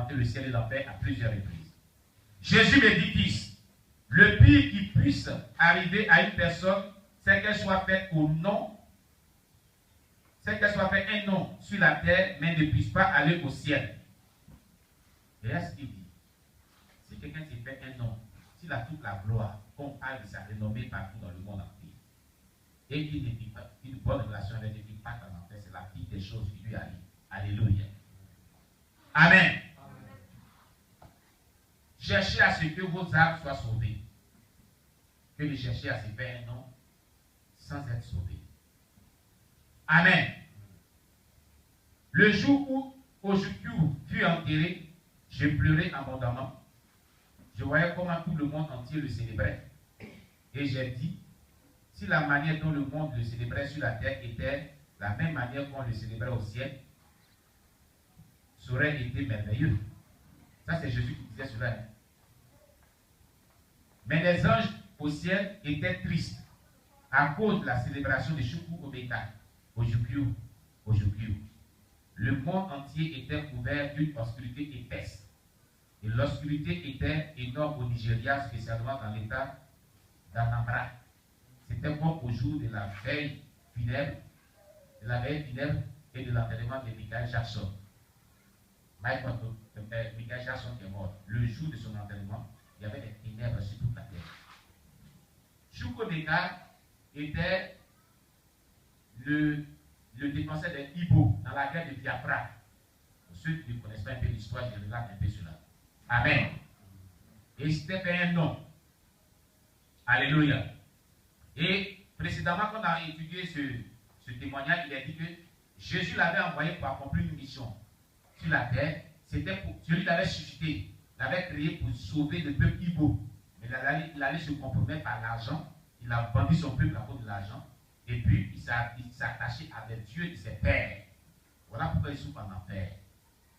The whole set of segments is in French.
expérimenté le ciel et l'enfer à plusieurs reprises. Jésus me dit, fils, le pire qui puisse arriver à une personne, c'est qu'elle soit faite au nom, c'est qu'elle soit faite un nom sur la terre, mais ne puisse pas aller au ciel. Et là, ce qu'il dit, si quelqu'un s'est fait un nom, s'il a toute la gloire, qu'on parle de sa renommée partout dans le monde entier, et qu'il n'ait pas une bonne relation avec Dieu, qu'il parte en enfer, c'est la pire des choses qui lui arrive. Alléluia. Amen. Amen. Cherchez à ce que vos âmes soient sauvées, que de chercher à se faire un nom sans être sauvé. Amen. Le jour où Ojukwu fut enterré, je pleurais abondamment. Je voyais comment tout le monde entier le célébrait. Et j'ai dit, si la manière dont le monde le célébrait sur la terre était la même manière qu'on le célébrait au ciel, ça aurait été merveilleux. Ça, c'est Jésus qui disait cela. Mais les anges au ciel étaient tristes à cause de la célébration de Chukwu Omega, Ojukwu. Le monde entier était couvert d'une obscurité épaisse. Et l'obscurité était énorme au Nigeria, spécialement dans l'état d'Anambra. C'était comme au jour de la veille funèbre, et de l'enterrement de Michael Jackson. Michael Jackson qui est mort. Le jour de son enterrement, il y avait des ténèbres sur toute la terre. Chukwuemeka était le défenseur des Igbo dans la guerre de Biafra. Pour ceux qui ne connaissent pas un peu l'histoire, je regarde un peu cela. Amen. Et c'était fait un nom. Alléluia. Et précédemment, quand on a étudié ce témoignage, il a dit que Jésus l'avait envoyé pour accomplir une mission sur la terre. C'était pour celui l'avait suscité, l'avait créé pour sauver le peuple Igbo. Mais il allait se compromettre par l'argent. Il a vendu son peuple à cause de l'argent. Et puis, il s'est attaché avec Dieu de ses pères. Voilà pourquoi il souffre en enfer.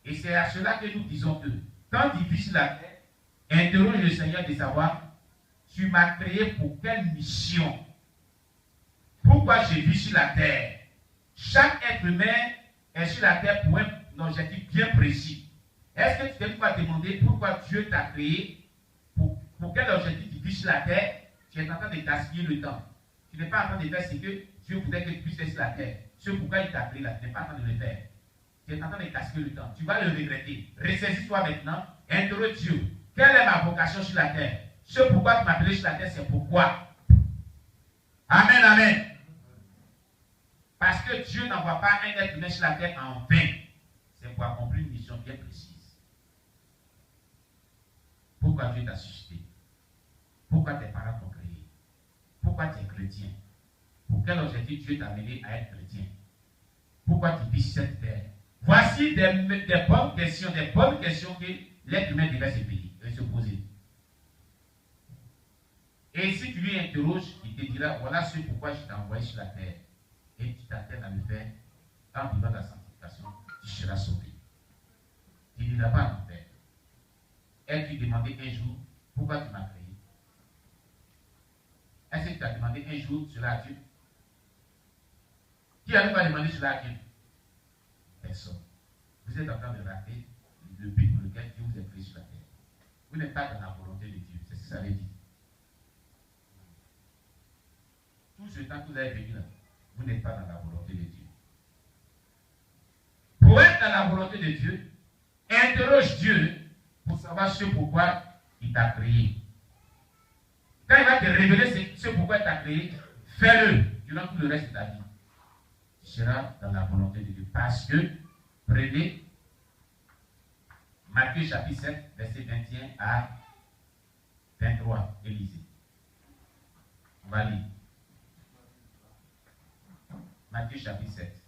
Et c'est à cela que nous disons que, quand il vit sur la terre, interroge le Seigneur de savoir, tu m'as créé pour quelle mission? Pourquoi je vis sur la terre? Chaque être humain est sur la terre pour un objectif bien précis. Est-ce que tu t'es pas demandé pourquoi Dieu t'a créé? Pour quel objectif tu vis sur la terre? Tu es en train de gaspiller le temps. Tu n'es pas en train de faire ce que Dieu voudrait que tu puisses faire sur la terre. Ce pourquoi il t'a créé là, tu n'es pas en train de le faire. Tu es en train de gaspiller le temps. Tu vas le regretter. Ressaisis-toi maintenant. Interroge Dieu. Quelle est ma vocation sur la terre? Ce pourquoi tu m'as appelé sur la terre, c'est pourquoi. Amen, amen. Parce que Dieu n'envoie pas un être humain sur la terre en vain. C'est pour accomplir une mission bien précise. Pourquoi Dieu t'a suscité? Pourquoi tes parents t'ont créé? Pourquoi tu es chrétien? Pour quel objectif Dieu t'a amené à être chrétien? Pourquoi tu vis sur cette terre? Voici des bonnes questions que l'être humain devait se poser. Et si tu lui interroges, il te dira, voilà ce pourquoi je t'ai envoyé sur la terre. Et tu t'attends à le faire en vivant la sanctification, tu seras sauvé. Tu n'iras pas en enfer. Et tu demandais un jour, pourquoi tu m'as créé? Est-ce que tu as demandé un jour cela à Dieu? Qui a demandé cela à Dieu? Personne. Vous êtes en train de rater le but pour lequel Dieu vous a créé sur la terre. Vous n'êtes pas dans la volonté de Dieu. C'est ce que ça veut dire. Tout ce temps que vous avez vécu là, vous n'êtes pas dans la volonté de Dieu. Pour être dans la volonté de Dieu, interroge Dieu pour savoir ce pourquoi il t'a créé. Quand il va te révéler ce pourquoi il t'a créé, fais-le durant tout le reste de ta vie. Tu seras dans la volonté de Dieu. Parce que, prenez Matthieu chapitre 7, verset 21 à 23, Élisée. On va lire. Matthieu chapitre 7,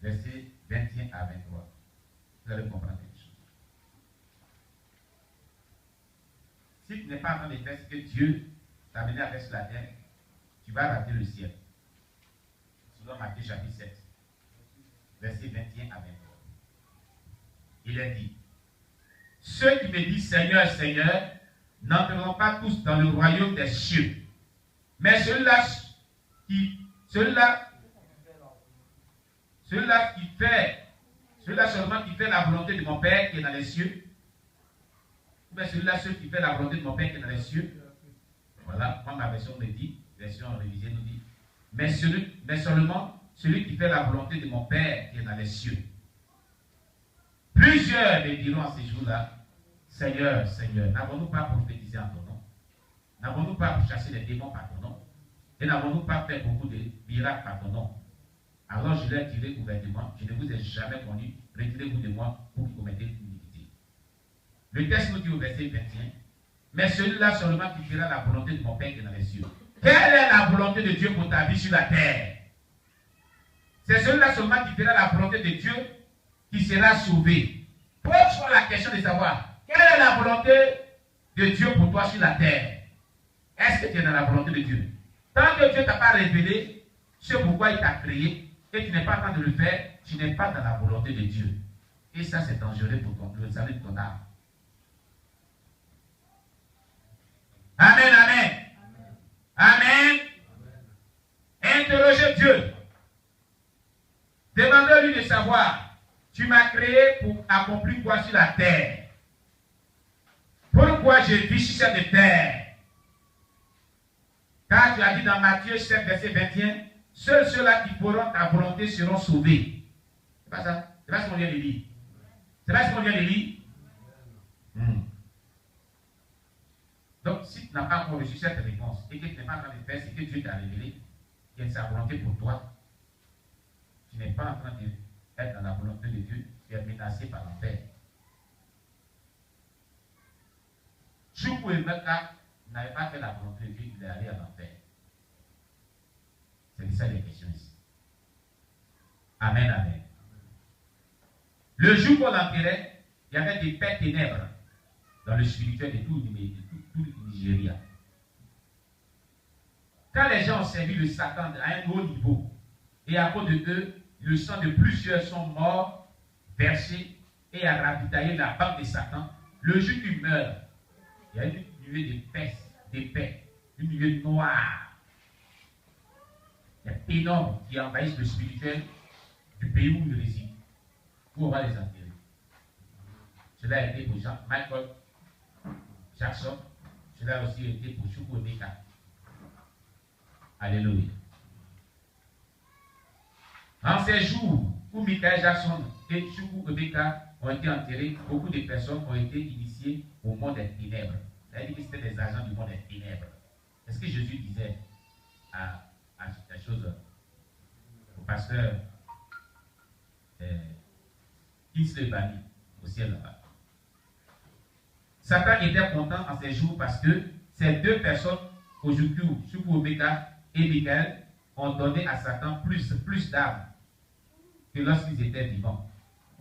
verset 21 à 23. Vous allez comprendre quelque chose. Si tu n'es pas en train de faire ce que Dieu t'a amené à faire sur la terre, tu vas rater le ciel. Selon Matthieu chapitre 7, verset 21 à 23. Il est dit, ceux qui me disent Seigneur, Seigneur, n'entreront pas tous dans le royaume des cieux, mais celui-là qui fait Celui-là seulement qui fait la volonté de mon Père qui est dans les cieux. Ou bien celui-là seul qui fait la volonté de mon Père qui est dans les cieux. Voilà, moi ma version me dit, version révisée nous dit, mais seulement celui qui fait la volonté de mon Père qui est dans les cieux. Plusieurs me diront en ces jours-là, Seigneur, Seigneur, n'avons-nous pas prophétisé en ton nom? N'avons-nous pas chassé les démons par ton nom? Et n'avons-nous pas fait beaucoup de miracles par ton nom? Alors je leur dirai ouvertement, je ne vous ai jamais connu, retirez-vous de moi pour que commettez l'iniquité. Le texte nous dit au verset 21, mais celui-là seulement qui fera la volonté de mon Père qui est dans les cieux. Quelle est la volonté de Dieu pour ta vie sur la terre? C'est celui-là seulement qui fera la volonté de Dieu qui sera sauvé. Pose-toi la question de savoir, quelle est la volonté de Dieu pour toi sur la terre? Est-ce que tu es dans la volonté de Dieu? Tant que Dieu ne t'a pas révélé ce pourquoi il t'a créé et tu n'es pas en train de le faire, tu n'es pas dans la volonté de Dieu. Et ça, c'est dangereux pour le salut de ton âme. Amen, amen. Amen. Interrogez Dieu. Demandez-lui de savoir, tu m'as créé pour accomplir quoi sur la terre? Pourquoi je vis sur cette terre? Car tu as dit dans Matthieu 7, verset 21, seuls ceux-là qui feront ta volonté seront sauvés. C'est pas ça? C'est pas ce qu'on vient de lire. C'est pas ce qu'on vient de lire. Donc, si tu n'as pas encore reçu cette réponse et que tu n'es pas en train de faire ce que Dieu t'a révélé, qui est sa volonté pour toi, tu n'es pas en train d'être dans la volonté de Dieu, tu es menacé par l'enfer. Choukou et Meka n'avaient pas fait la volonté de Dieu, il est allé à l'enfer. C'est ça les questions ici. Amen, amen. Le jour qu'on l'enterrait, il y avait des pères ténèbres dans le spirituel de tout le Nigeria. Quand les gens ont servi le Satan à un haut niveau, et à cause de eux, le sang de plusieurs sont morts, versés, et a ravitaillé la banque de Satan, le jour qu'il meurt, il y a une nuée de peste, d'épais, une nuée noire. Il y a énorme qui envahissent le spirituel du pays où il réside. Où on va les enterrer. Cela a été pour Michael Jackson. Cela a aussi été pour Chukwu Emeka. Alléluia. En ces jours où Michael Jackson et Chukwu Emeka ont été enterrés, beaucoup de personnes ont été initiées au monde des ténèbres. C'est-à-dire que c'était des agents du monde des ténèbres. Est-ce que Jésus disait à la chose au pasteur Kingsley Bani au ciel là-bas? Satan était content en ces jours parce que ces deux personnes, Ojukwu, Chukwu Emeka et Michael, ont donné à Satan plus d'armes que lorsqu'ils étaient vivants.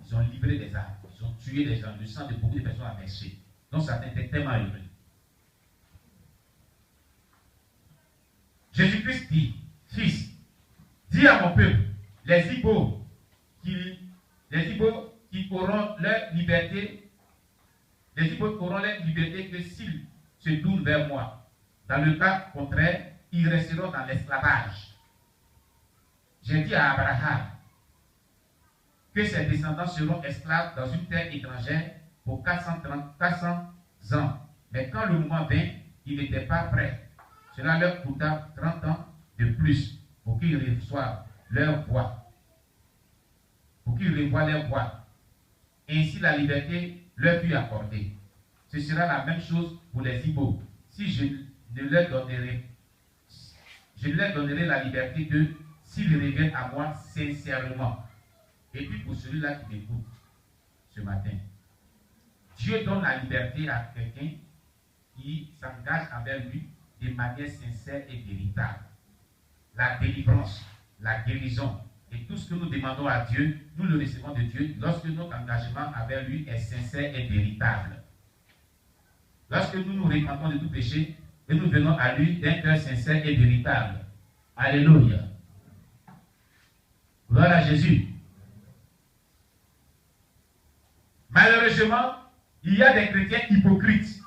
Ils ont livré des armes, ils ont tué des gens, le sang de beaucoup de personnes a versé. Donc Satan était tellement heureux. Jésus-Christ dit, Fils, dis à mon peuple, les Igbos qui auront leur liberté, les Igbos auront leur liberté que s'ils se tournent vers moi. Dans le cas contraire, ils resteront dans l'esclavage. J'ai dit à Abraham que ses descendants seront esclaves dans une terre étrangère pour 400 ans. Mais quand le moment vint, ils n'étaient pas prêts. Cela leur coûta 30 ans de plus pour qu'ils reçoivent leur voix. Pour qu'ils revoient leur voix. Ainsi la liberté leur fut accordée. Ce sera la même chose pour les Igbos. Si je leur donnerai la liberté que s'ils reviennent à moi sincèrement. Et puis pour celui-là qui m'écoute ce matin, Dieu donne la liberté à quelqu'un qui s'engage envers lui de manière sincère et véritable. La délivrance, la guérison et tout ce que nous demandons à Dieu, nous le recevons de Dieu lorsque notre engagement envers lui est sincère et véritable. Lorsque nous nous repentons de tout péché et nous venons à lui d'un cœur sincère et véritable. Alléluia. Gloire à Jésus. Malheureusement, il y a des chrétiens hypocrites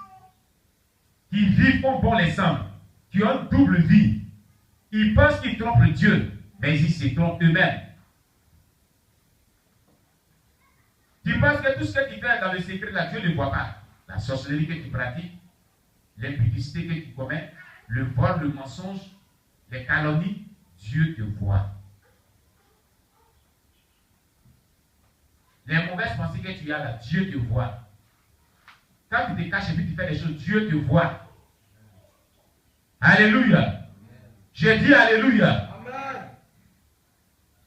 qui vivent au bon les sangs, qui ont une double vie. Ils pensent qu'ils trompent Dieu, mais ils se trompent eux-mêmes. Tu penses que tout ce que tu fais dans le secret, là, Dieu ne voit pas. La sorcellerie que tu pratiques, l'impudicité que tu commets, le vol, le mensonge, les calomnies, Dieu te voit. Les mauvaises pensées que tu as là, Dieu te voit. Quand tu te caches et puis tu fais des choses, Dieu te voit. Alléluia. Je dis Alléluia. Amen.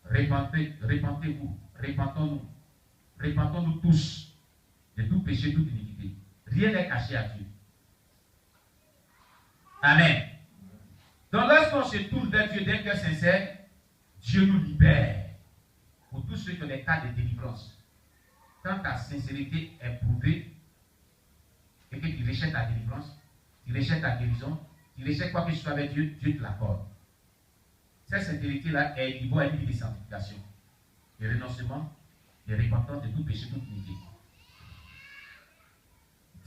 Repentez-vous, repentons-nous. Repentons-nous tous de tout péché, toute iniquité. Rien n'est caché à Dieu. Amen. Donc lorsqu'on se tourne vers Dieu d'un cœur sincère, Dieu nous libère. Pour tous ceux qui ont des cas de délivrance. Quand ta sincérité est prouvée et que tu rejettes ta délivrance, tu rejettes ta guérison, tu rejettes quoi que ce soit avec Dieu, Dieu te l'accorde. Cette sincérité-là est niveau à une vie de sanctification, de renoncement, de repentance de tout péché, toute iniquité.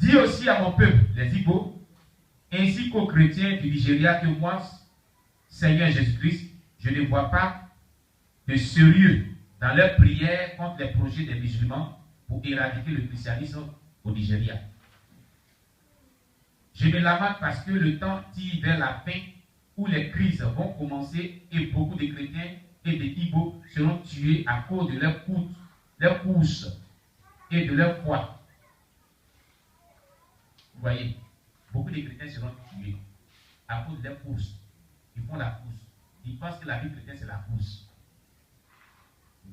Dis aussi à mon peuple, les Igbo, ainsi qu'aux chrétiens du Nigeria, que moi, Seigneur Jésus-Christ, je ne vois pas de sérieux dans leur prière contre les projets des musulmans pour éradiquer le christianisme au Nigeria. Je me lamente parce que le temps tire vers la fin où les crises vont commencer et beaucoup de chrétiens et des Igbo seront tués à cause de leur course et de leur foi. Vous voyez, beaucoup de chrétiens seront tués à cause de leur course. Ils font la course. Ils pensent que la vie chrétienne c'est la course.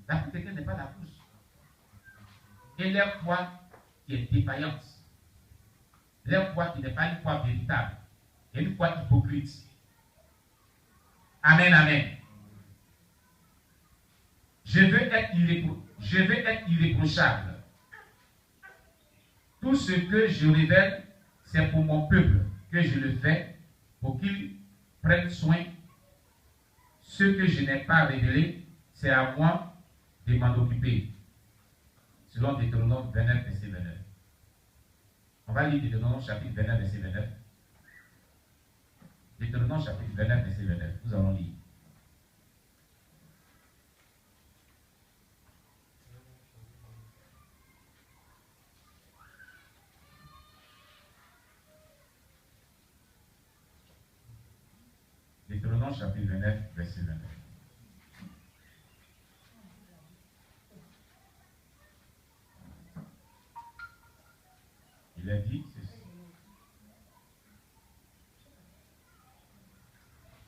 La vie chrétienne n'est pas la course. Et leur foi qui est défaillante. Leur foi qui n'est pas une foi véritable. Et une foi hypocrite. Amen, amen. Je veux être irréprochable. Tout ce que je révèle, c'est pour mon peuple que je le fais, pour qu'il prenne soin. Ce que je n'ai pas révélé, c'est à moi de m'en occuper. Selon Deutéronome 29, verset 29. On va lire Deutéronome chapitre 29, verset 29. Deutéronome chapitre 29, verset 29. Nous allons lire. Deutéronome chapitre 29, verset 29. Il a dit ceci.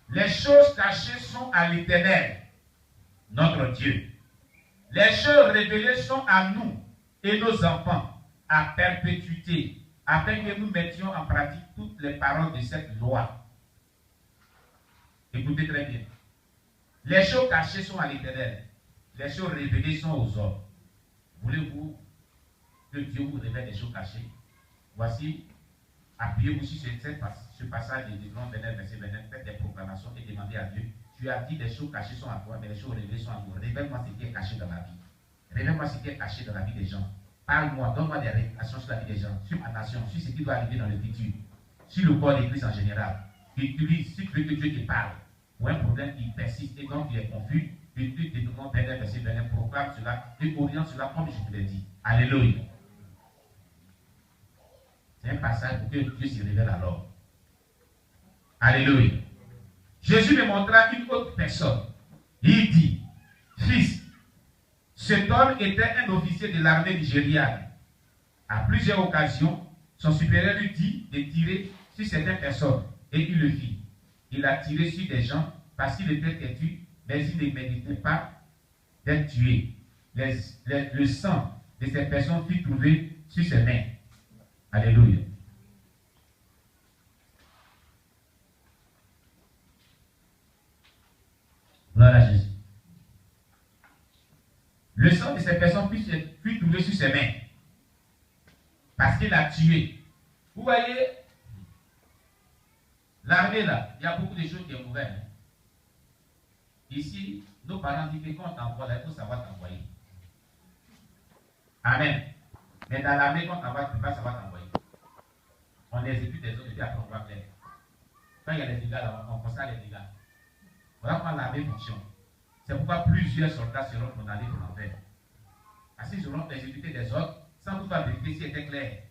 Les choses cachées sont à l'Éternel, notre Dieu. Les choses révélées sont à nous et nos enfants à perpétuité, afin que nous mettions en pratique toutes les paroles de cette loi. Écoutez très bien. Les choses cachées sont à l'Éternel. Les choses révélées sont aux hommes. Voulez-vous que Dieu vous révèle des choses cachées? Voici, appuyez-vous sur ce passage de Deutéronome 29, verset 29, faites des proclamations et demandez à Dieu. Tu as dit des choses cachées sont à toi, mais les choses révélées sont à nous. Révèle-moi ce qui est caché dans ma vie. Révèle-moi ce qui est caché dans la vie des gens. Parle-moi, donne-moi des révélations sur la vie des gens, sur ma nation, sur ce qui doit arriver dans le futur, sur le corps d'Église en général. Utilise, si tu veux que Dieu te parle, ou un problème qui persiste et donc tu es confus, utilise Deutéronome 29, verset 29, proclame cela et oriente cela comme je te l'ai dit. Alléluia. C'est un passage pour que Dieu se révèle alors. Alléluia. Jésus me montra une autre personne. Il dit, fils, cet homme était un officier de l'armée nigériane. À plusieurs occasions, son supérieur lui dit de tirer sur certaines personnes et il le fit. Il a tiré sur des gens parce qu'il était têtu, mais il ne méritait pas d'être tué. Le sang de ces personnes fut trouvé sur ses mains. Alléluia. Gloire à Jésus. Le sang de ces personnes fut trouvé sur ses mains. Parce qu'il a tué. Vous voyez, l'armée là, il y a beaucoup de choses qui sont mauvaises. Hein. Ici, nos parents disent que quand on t'envoie là, il faut savoir t'envoyer. Amen. Mais dans l'armée, quand on t'envoie, tu ne peux pas savoir t'envoyer. On exécute des autres et puis après on voit clair. Quand il y a des dégâts là, on constate les dégâts. Voilà comment l'armée fonctionne. C'est pourquoi plusieurs soldats seront condamnés pour l'enfer. Parce qu'ils auront exécuté des ordres sans toutefois vérifier si c'était clair.